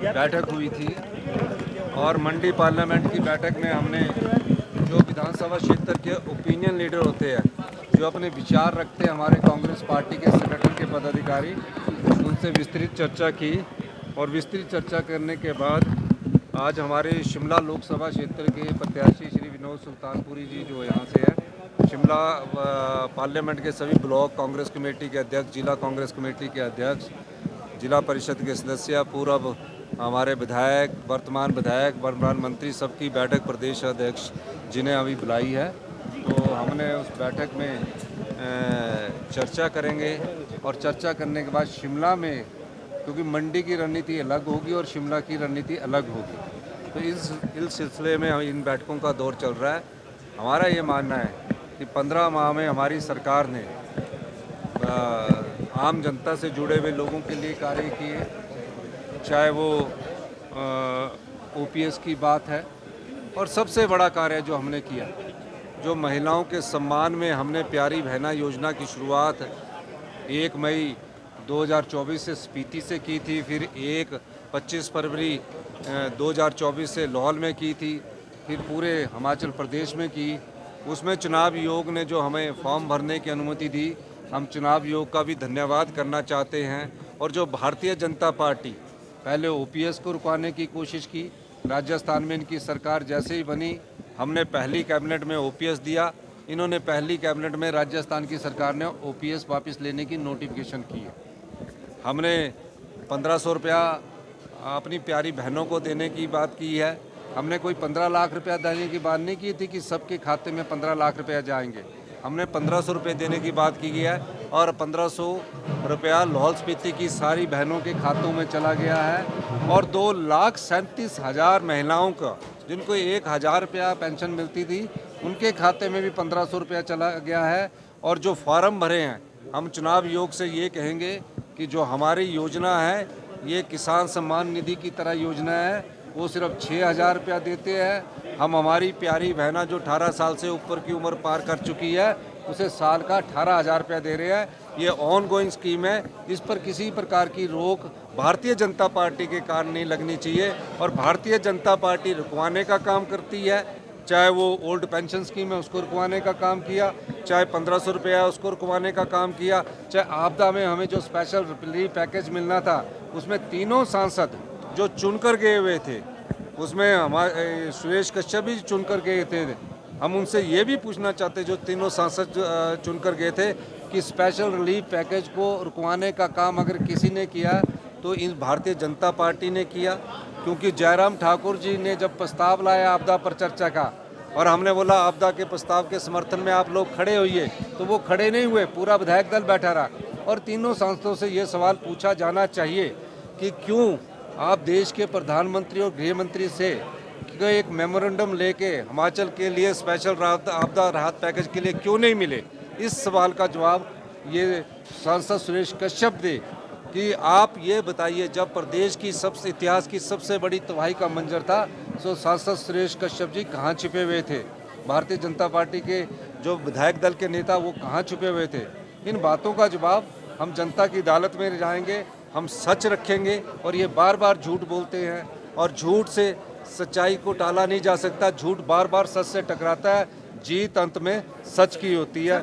बैठक हुई थी और मंडी पार्लियामेंट की बैठक में हमने जो विधानसभा क्षेत्र के ओपिनियन लीडर होते हैं, जो अपने विचार रखते हैं, हमारे कांग्रेस पार्टी के संगठन के पदाधिकारी, उनसे विस्तृत चर्चा की। और विस्तृत चर्चा करने के बाद आज हमारे शिमला लोकसभा क्षेत्र के प्रत्याशी श्री विनोद सुल्तानपुरी जी जो यहाँ से है, शिमला पार्लियामेंट के सभी ब्लॉक कांग्रेस कमेटी के अध्यक्ष, जिला कांग्रेस कमेटी के अध्यक्ष, जिला परिषद के सदस्य, पूर्व हमारे विधायक, वर्तमान मंत्री, सबकी बैठक प्रदेश अध्यक्ष जिन्हें अभी बुलाई है। तो हमने उस बैठक में चर्चा करेंगे और चर्चा करने के बाद शिमला में, क्योंकि मंडी की रणनीति अलग होगी और शिमला की रणनीति अलग होगी, तो इस सिलसिले में इन बैठकों का दौर चल रहा है। हमारा ये मानना है कि 15 माह में हमारी सरकार ने आम जनता से जुड़े हुए लोगों के लिए कार्य किए, चाहे वो ओपीएस की बात है, और सबसे बड़ा कार्य जो हमने किया, जो महिलाओं के सम्मान में हमने प्यारी बहना योजना की शुरुआत 1 मई 2024 से स्पीति से की थी, फिर 25 फरवरी 2024 से लाहौल में की थी, फिर पूरे हिमाचल प्रदेश में की। उसमें चुनाव आयोग ने जो हमें फॉर्म भरने की अनुमति दी, हम चुनाव आयोग का भी धन्यवाद करना चाहते हैं। और जो भारतीय जनता पार्टी पहले ओपीएस को रुकवाने की कोशिश की, राजस्थान में इनकी सरकार जैसे ही बनी, हमने पहली कैबिनेट में ओपीएस दिया, इन्होंने पहली कैबिनेट में राजस्थान की सरकार ने ओपीएस वापस लेने की नोटिफिकेशन की है। हमने 1500 रुपया अपनी प्यारी बहनों को देने की बात की है। हमने कोई 15 लाख रुपया देने की बात नहीं की थी कि सबके खाते में 15 लाख रुपया जाएंगे। हमने 1500 रुपये देने की बात की है और 1500 रुपया लाहौल स्पीति की सारी बहनों के खातों में चला गया है। और 2,37,000 महिलाओं का, जिनको 1,000 रुपया पेंशन मिलती थी, उनके खाते में भी 1500 रुपया चला गया है। और जो फार्म भरे हैं, हम चुनाव आयोग से ये कहेंगे कि जो हमारी योजना है, ये किसान सम्मान निधि की तरह योजना है, वो सिर्फ 6,000 रुपया देते हैं। हम हमारी प्यारी बहना जो 18 साल से ऊपर की उम्र पार कर चुकी है, उसे साल का 18,000 रुपया दे रहे हैं। ये ऑन गोइंग स्कीम है, इस पर किसी प्रकार की रोक भारतीय जनता पार्टी के कारण नहीं लगनी चाहिए। और भारतीय जनता पार्टी रुकवाने का काम करती है, चाहे वो ओल्ड पेंशन स्कीम है उसको रुकवाने का काम किया, चाहे 1500 रुपया उसको रुकवाने का काम किया, चाहे आपदा में हमें जो स्पेशल रिलीफ पैकेज मिलना था, उसमें तीनों सांसद जो चुनकर गए हुए थे, उसमें हमारे सुरेश कश्यप भी चुनकर गए थे। हम उनसे ये भी पूछना चाहते, जो तीनों सांसद चुनकर गए थे, कि स्पेशल रिलीफ पैकेज को रुकवाने का काम अगर किसी ने किया तो इन भारतीय जनता पार्टी ने किया। क्योंकि जयराम ठाकुर जी ने जब प्रस्ताव लाया आपदा पर चर्चा का, और हमने बोला आपदा के प्रस्ताव के समर्थन में आप लोग खड़े होइए, तो वो खड़े नहीं हुए, पूरा विधायक दल बैठा रहा। और तीनों सांसदों से ये सवाल पूछा जाना चाहिए कि क्यों आप देश के प्रधानमंत्री और गृह मंत्री से एक मेमोरेंडम लेके हिमाचल के लिए स्पेशल आपदा राहत पैकेज के लिए क्यों नहीं मिले। इस सवाल का जवाब ये सांसद सुरेश कश्यप दे कि आप ये बताइए, जब प्रदेश की इतिहास की सबसे बड़ी तबाही का मंजर था, तो सांसद सुरेश कश्यप जी कहाँ छिपे हुए थे? भारतीय जनता पार्टी के जो विधायक दल के नेता वो कहाँ छुपे हुए थे? इन बातों का जवाब हम जनता की अदालत में जाएंगे, हम सच रखेंगे। और ये बार बार झूठ बोलते हैं, और झूठ से सच्चाई को टाला नहीं जा सकता। झूठ बार बार सच से टकराता है, जीत अंत में सच की होती है।